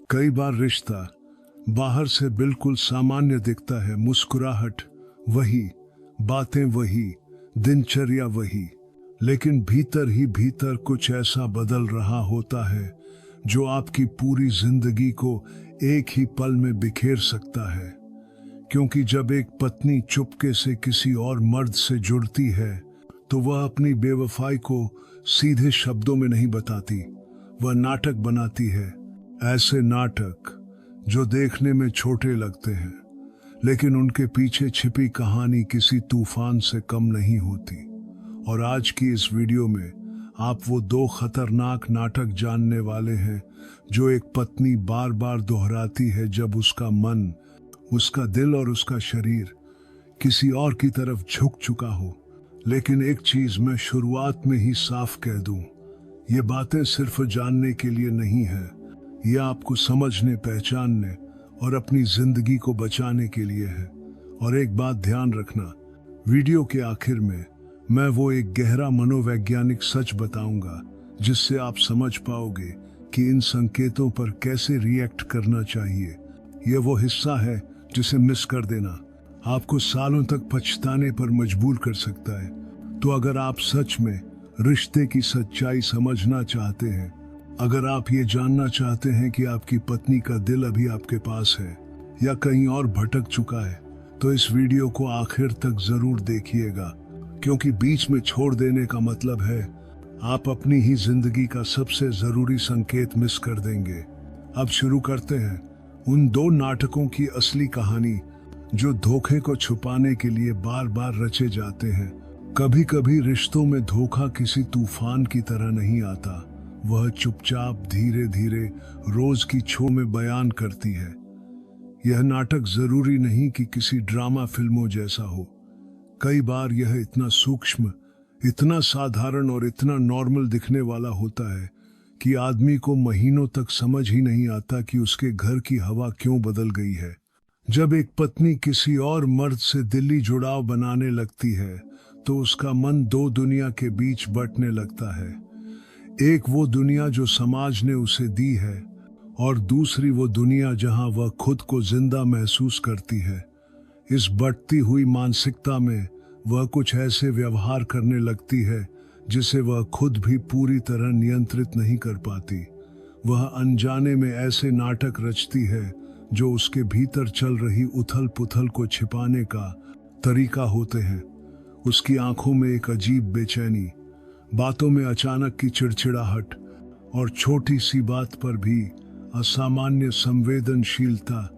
कई बार रिश्ता बाहर से बिल्कुल सामान्य दिखता है, मुस्कुराहट वही, बातें वही, दिनचर्या वही, लेकिन भीतर ही भीतर कुछ ऐसा बदल रहा होता है जो आपकी पूरी जिंदगी को एक ही पल में बिखेर सकता है। क्योंकि जब एक पत्नी चुपके से किसी और मर्द से जुड़ती है तो वह अपनी बेवफाई को सीधे शब्दों में नहीं बताती, वह नाटक बनाती है। ऐसे नाटक जो देखने में छोटे लगते हैं लेकिन उनके पीछे छिपी कहानी किसी तूफान से कम नहीं होती। और आज की इस वीडियो में आप वो दो खतरनाक नाटक जानने वाले हैं जो एक पत्नी बार बार दोहराती है जब उसका मन, उसका दिल और उसका शरीर किसी और की तरफ झुक चुका हो। लेकिन एक चीज मैं शुरुआत में ही साफ कह दूं, ये बातें सिर्फ जानने के लिए नहीं है, ये आपको समझने, पहचानने और अपनी जिंदगी को बचाने के लिए है। और एक बात ध्यान रखना, वीडियो के आखिर में मैं वो एक गहरा मनोवैज्ञानिक सच बताऊंगा जिससे आप समझ पाओगे कि इन संकेतों पर कैसे रिएक्ट करना चाहिए। ये वो हिस्सा है जिसे मिस कर देना आपको सालों तक पछताने पर मजबूर कर सकता है। तो अगर आप सच में रिश्ते की सच्चाई समझना चाहते हैं, अगर आप ये जानना चाहते हैं कि आपकी पत्नी का दिल अभी आपके पास है या कहीं और भटक चुका है, तो इस वीडियो को आखिर तक जरूर देखिएगा, क्योंकि बीच में छोड़ देने का मतलब है आप अपनी ही जिंदगी का सबसे जरूरी संकेत मिस कर देंगे। अब शुरू करते हैं उन दो नाटकों की असली कहानी जो धोखे को छुपाने के लिए बार बार रचे जाते हैं। कभी कभी रिश्तों में धोखा किसी तूफान की तरह नहीं आता, वह चुपचाप धीरे धीरे रोज की छो में बयान करती है। यह नाटक जरूरी नहीं कि किसी ड्रामा फिल्मों जैसा हो, कई बार यह इतना सूक्ष्म, इतना साधारण और इतना नॉर्मल दिखने वाला होता है कि आदमी को महीनों तक समझ ही नहीं आता कि उसके घर की हवा क्यों बदल गई है। जब एक पत्नी किसी और मर्द से दिली जुड़ाव बनाने लगती है तो उसका मन दो दुनिया के बीच बंटने लगता है। एक वो दुनिया जो समाज ने उसे दी है और दूसरी वो दुनिया जहां वह खुद को जिंदा महसूस करती है। इस बढ़ती हुई मानसिकता में वह कुछ ऐसे व्यवहार करने लगती है जिसे वह खुद भी पूरी तरह नियंत्रित नहीं कर पाती। वह अनजाने में ऐसे नाटक रचती है जो उसके भीतर चल रही उथल पुथल को छिपाने का तरीका होते हैं। उसकी आंखों में एक अजीब बेचैनी, बातों में अचानक की चिड़चिड़ाहट और छोटी सी बात पर भी असामान्य संवेदनशीलता,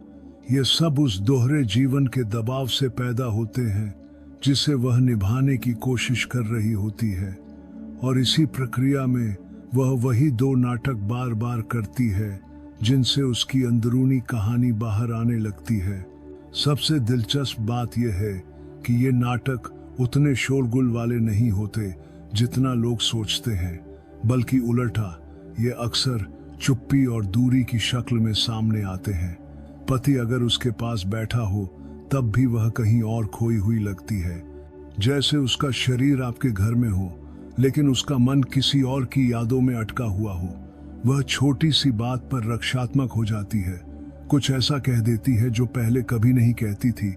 ये सब उस दोहरे जीवन के दबाव से पैदा होते हैं जिसे वह निभाने की कोशिश कर रही होती है। और इसी प्रक्रिया में वह वही दो नाटक बार बार करती है जिनसे उसकी अंदरूनी कहानी बाहर आने लगती है। सबसे दिलचस्प बात यह है कि ये नाटक उतने शोरगुल वाले नहीं होते जितना लोग सोचते हैं, बल्कि उल्टा ये अक्सर चुप्पी और दूरी की शक्ल में सामने आते हैं। पति अगर उसके पास बैठा हो तब भी वह कहीं और खोई हुई लगती है, जैसे उसका शरीर आपके घर में हो लेकिन उसका मन किसी और की यादों में अटका हुआ हो। वह छोटी सी बात पर रक्षात्मक हो जाती है, कुछ ऐसा कह देती है जो पहले कभी नहीं कहती थी,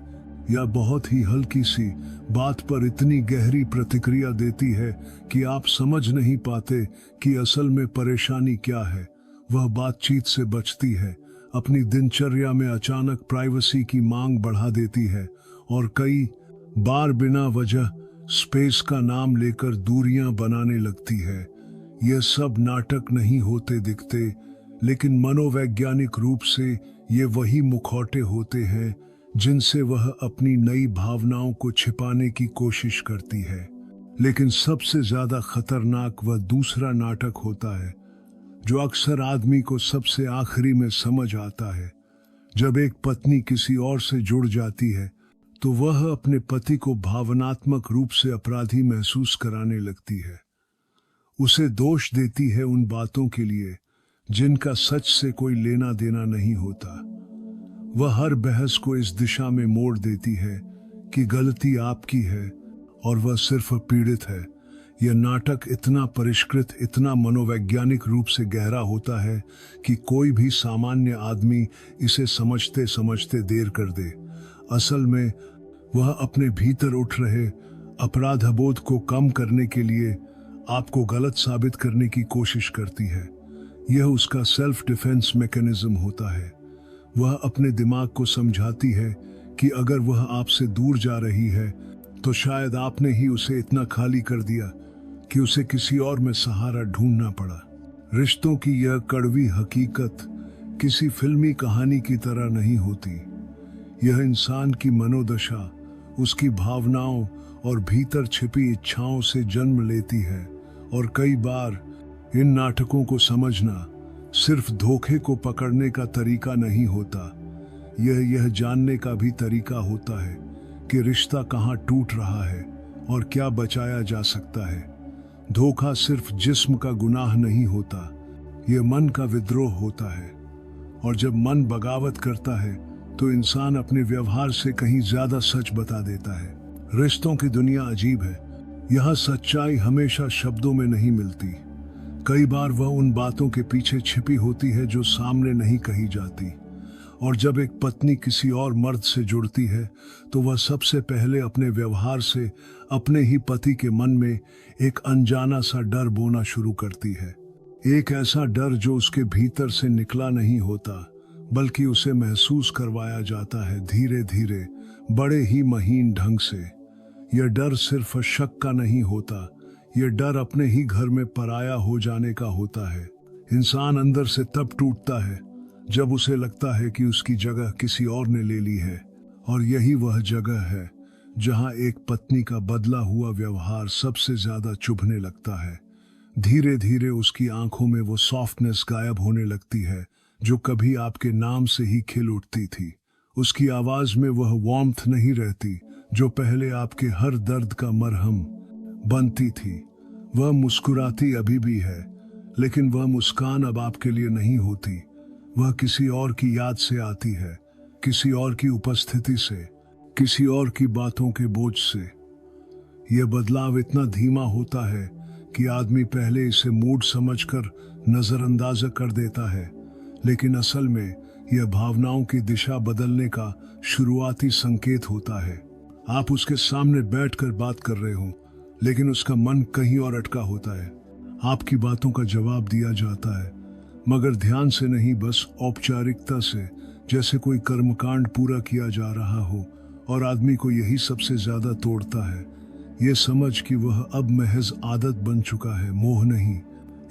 या बहुत ही हल्की सी बात पर इतनी गहरी प्रतिक्रिया देती है कि आप समझ नहीं पाते कि असल में परेशानी क्या है। वह बातचीत से बचती है, अपनी दिनचर्या में अचानक प्राइवेसी की मांग बढ़ा देती है और कई बार बिना वजह स्पेस का नाम लेकर दूरियां बनाने लगती है। यह सब नाटक नहीं होते दिखते, लेकिन मनोवैज्ञानिक रूप से ये वही मुखौटे होते हैं जिनसे वह अपनी नई भावनाओं को छिपाने की कोशिश करती है। लेकिन सबसे ज्यादा खतरनाक वह दूसरा नाटक होता है जो अक्सर आदमी को सबसे आखिरी में समझ आता है। जब एक पत्नी किसी और से जुड़ जाती है तो वह अपने पति को भावनात्मक रूप से अपराधी महसूस कराने लगती है। उसे दोष देती है उन बातों के लिए जिनका सच से कोई लेना देना नहीं होता। वह हर बहस को इस दिशा में मोड़ देती है कि गलती आपकी है और वह सिर्फ पीड़ित है। यह नाटक इतना परिष्कृत, इतना मनोवैज्ञानिक रूप से गहरा होता है कि कोई भी सामान्य आदमी इसे समझते समझते देर कर दे। असल में वह अपने भीतर उठ रहे अपराधबोध को कम करने के लिए आपको गलत साबित करने की कोशिश करती है। यह उसका सेल्फ डिफेंस मैकेनिज्म होता है। वह अपने दिमाग को समझाती है कि अगर वह आपसे दूर जा रही है तो शायद आपने ही उसे इतना खाली कर दिया कि उसे किसी और में सहारा ढूंढना पड़ा। रिश्तों की यह कड़वी हकीकत किसी फिल्मी कहानी की तरह नहीं होती। यह इंसान की मनोदशा, उसकी भावनाओं और भीतर छिपी इच्छाओं से जन्म लेती है। और कई बार इन नाटकों को समझना सिर्फ धोखे को पकड़ने का तरीका नहीं होता, यह जानने का भी तरीका होता है कि रिश्ता कहाँ टूट रहा है और क्या बचाया जा सकता है। धोखा सिर्फ जिस्म का गुनाह नहीं होता, यह मन का विद्रोह होता है। और जब मन बगावत करता है तो इंसान अपने व्यवहार से कहीं ज्यादा सच बता देता है। रिश्तों की दुनिया अजीब है। यहाँ सच्चाई हमेशा शब्दों में नहीं मिलती। कई बार वह उन बातों के पीछे छिपी होती है जो सामने नहीं कही जाती। और जब एक पत्नी किसी और मर्द से जुड़ती है तो वह सबसे पहले अपने व्यवहार से अपने ही पति के मन में एक अनजाना सा डर बोना शुरू करती है। एक ऐसा डर जो उसके भीतर से निकला नहीं होता, बल्कि उसे महसूस करवाया जाता है धीरे धीरे, बड़े ही महीन ढंग से। यह डर सिर्फ शक का नहीं होता, यह डर अपने ही घर में पराया हो जाने का होता है। इंसान अंदर से तब टूटता है जब उसे लगता है कि उसकी जगह किसी और ने ले ली है। और यही वह जगह है जहां एक पत्नी का बदला हुआ व्यवहार सबसे ज्यादा चुभने लगता है। धीरे धीरे उसकी आंखों में वो सॉफ्टनेस गायब होने लगती है जो कभी आपके नाम से ही खिल उठती थी। उसकी आवाज में वह वार्मथ नहीं रहती जो पहले आपके हर दर्द का मरहम बनती थी। वह मुस्कुराती अभी भी है, लेकिन वह मुस्कान अब आपके लिए नहीं होती। वह किसी और की याद से आती है, किसी और की उपस्थिति से, किसी और की बातों के बोझ से। यह बदलाव इतना धीमा होता है कि आदमी पहले इसे मूड समझकर नजरअंदाज कर देता है, लेकिन असल में यह भावनाओं की दिशा बदलने का शुरुआती संकेत होता है। आप उसके सामने बैठकर बात कर रहे हो, लेकिन उसका मन कहीं और अटका होता है। आपकी बातों का जवाब दिया जाता है, मगर ध्यान से नहीं, बस औपचारिकता से, जैसे कोई कर्मकांड पूरा किया जा रहा हो। और आदमी को यही सबसे ज्यादा तोड़ता है, ये समझ कि वह अब महज आदत बन चुका है, मोह नहीं।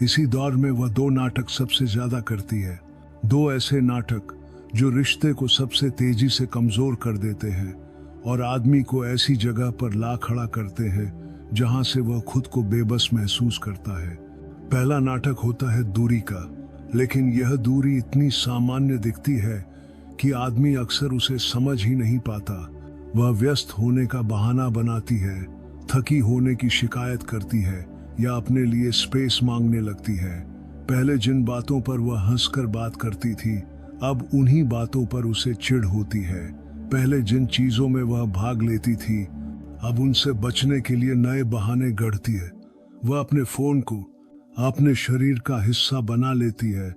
इसी दौर में वह दो नाटक सबसे ज्यादा करती है, दो ऐसे नाटक जो रिश्ते को सबसे तेजी से कमजोर कर देते हैं और आदमी को ऐसी जगह पर ला खड़ा करते हैं जहां से वह खुद को बेबस महसूस करता है। पहला नाटक होता है दूरी का, लेकिन यह दूरी इतनी सामान्य दिखती है कि आदमी अक्सर उसे समझ ही नहीं पाता। वह व्यस्त होने का बहाना बनाती है, थकी होने की शिकायत करती है या अपने लिए स्पेस मांगने लगती है। पहले जिन बातों पर वह हंसकर बात करती थी, अब उन्हीं बातों पर उसे चिढ़ होती है। पहले जिन चीजों में वह भाग लेती थी, अब उनसे बचने के लिए नए बहाने गढ़ती है। वह अपने फोन को अपने शरीर का हिस्सा बना लेती है,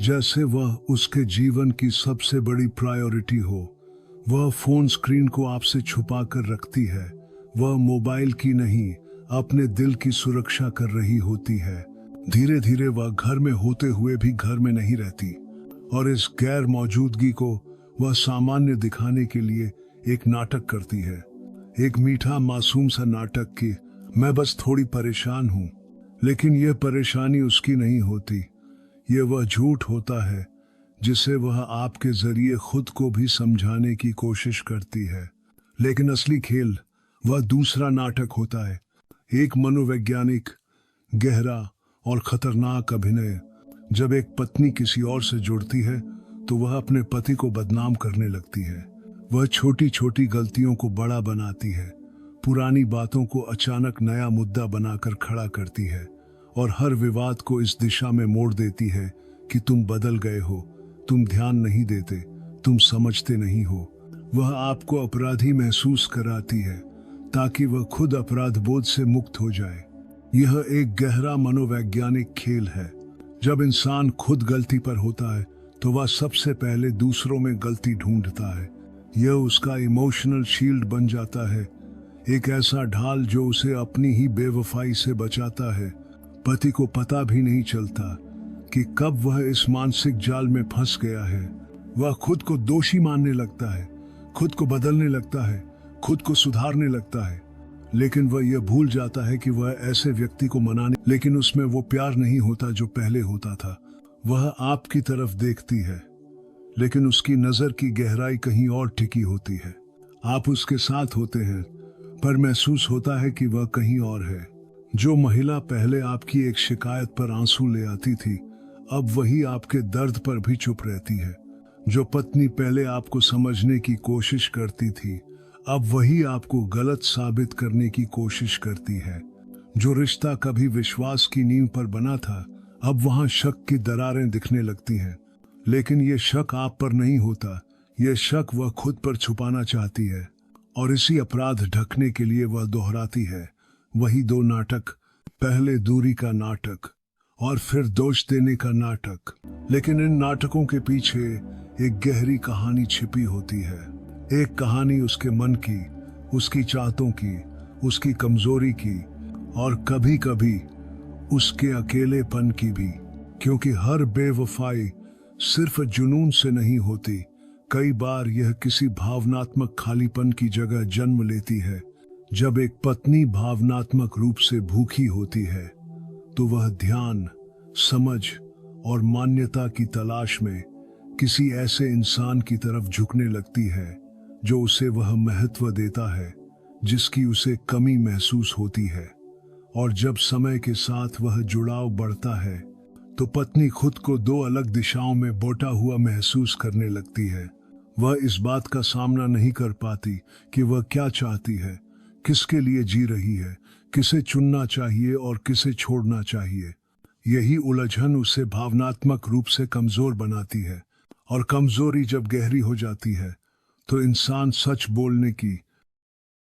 जैसे वह उसके जीवन की सबसे बड़ी प्रायोरिटी हो। वह फोन स्क्रीन को आपसे छुपा कर रखती है। वह मोबाइल की नहीं, अपने दिल की सुरक्षा कर रही होती है। धीरे धीरे वह घर में होते हुए भी घर में नहीं रहती, और इस गैर मौजूदगी को वह सामान्य दिखाने के लिए एक नाटक करती है। एक मीठा मासूम सा नाटक कि मैं बस थोड़ी परेशान हूं। लेकिन यह परेशानी उसकी नहीं होती, यह वह झूठ होता है जिसे वह आपके जरिए खुद को भी समझाने की कोशिश करती है। लेकिन असली खेल वह दूसरा नाटक होता है, एक मनोवैज्ञानिक, गहरा और खतरनाक अभिनय। जब एक पत्नी किसी और से जुड़ती है तो वह अपने पति को बदनाम करने लगती है। वह छोटी छोटी गलतियों को बड़ा बनाती है, पुरानी बातों को अचानक नया मुद्दा बनाकर खड़ा करती है और हर विवाद को इस दिशा में मोड़ देती है कि तुम बदल गए हो, तुम ध्यान नहीं देते, तुम समझते नहीं हो। वह आपको अपराधी महसूस कराती है ताकि वह खुद अपराध बोध से मुक्त हो जाए। यह एक गहरा मनोवैज्ञानिक खेल है। जब इंसान खुद गलती पर होता है तो वह सबसे पहले दूसरों में गलती ढूंढता है। यह उसका इमोशनल शील्ड बन जाता है, एक ऐसा ढाल जो उसे अपनी ही बेवफाई से बचाता है। पति को पता भी नहीं चलता कि कब वह इस मानसिक जाल में फंस गया है। वह खुद को दोषी मानने लगता है, खुद को बदलने लगता है, खुद को सुधारने लगता है, लेकिन वह यह भूल जाता है कि वह ऐसे व्यक्ति को मनाने, लेकिन उसमें वो प्यार नहीं होता जो पहले होता था। वह आपकी तरफ देखती है, लेकिन उसकी नजर की गहराई कहीं और टिकी होती है। आप उसके साथ होते हैं, पर महसूस होता है कि वह कहीं और है। जो महिला पहले आपकी एक शिकायत पर आंसू ले आती थी, अब वही आपके दर्द पर भी चुप रहती है। जो पत्नी पहले आपको समझने की कोशिश करती थी, अब वही आपको गलत साबित करने की कोशिश करती है। जो रिश्ता कभी विश्वास की नींव पर बना था, अब वहां शक की दरारें दिखने लगती हैं। लेकिन ये शक आप पर नहीं होता, ये शक वह खुद पर छुपाना चाहती है, और इसी अपराध ढकने के लिए वह दोहराती है वही दो नाटक, पहले दूरी का नाटक और फिर दोष देने का नाटक। लेकिन इन नाटकों के पीछे एक गहरी कहानी छिपी होती है। एक कहानी उसके मन की, उसकी चाहतों की, उसकी कमजोरी की, और कभी कभी उसके अकेलेपन की भी। क्योंकि हर बेवफाई सिर्फ जुनून से नहीं होती, कई बार यह किसी भावनात्मक खालीपन की जगह जन्म लेती है। जब एक पत्नी भावनात्मक रूप से भूखी होती है तो वह ध्यान, समझ और मान्यता की तलाश में किसी ऐसे इंसान की तरफ झुकने लगती है जो उसे वह महत्व देता है जिसकी उसे कमी महसूस होती है। और जब समय के साथ वह जुड़ाव बढ़ता है तो पत्नी खुद को दो अलग दिशाओं में बांटा हुआ महसूस करने लगती है। वह इस बात का सामना नहीं कर पाती कि वह क्या चाहती है, किसके लिए जी रही है, किसे चुनना चाहिए और किसे छोड़ना चाहिए। यही उलझन उसे भावनात्मक रूप से कमजोर बनाती है, और कमजोरी जब गहरी हो जाती है तो इंसान सच बोलने की,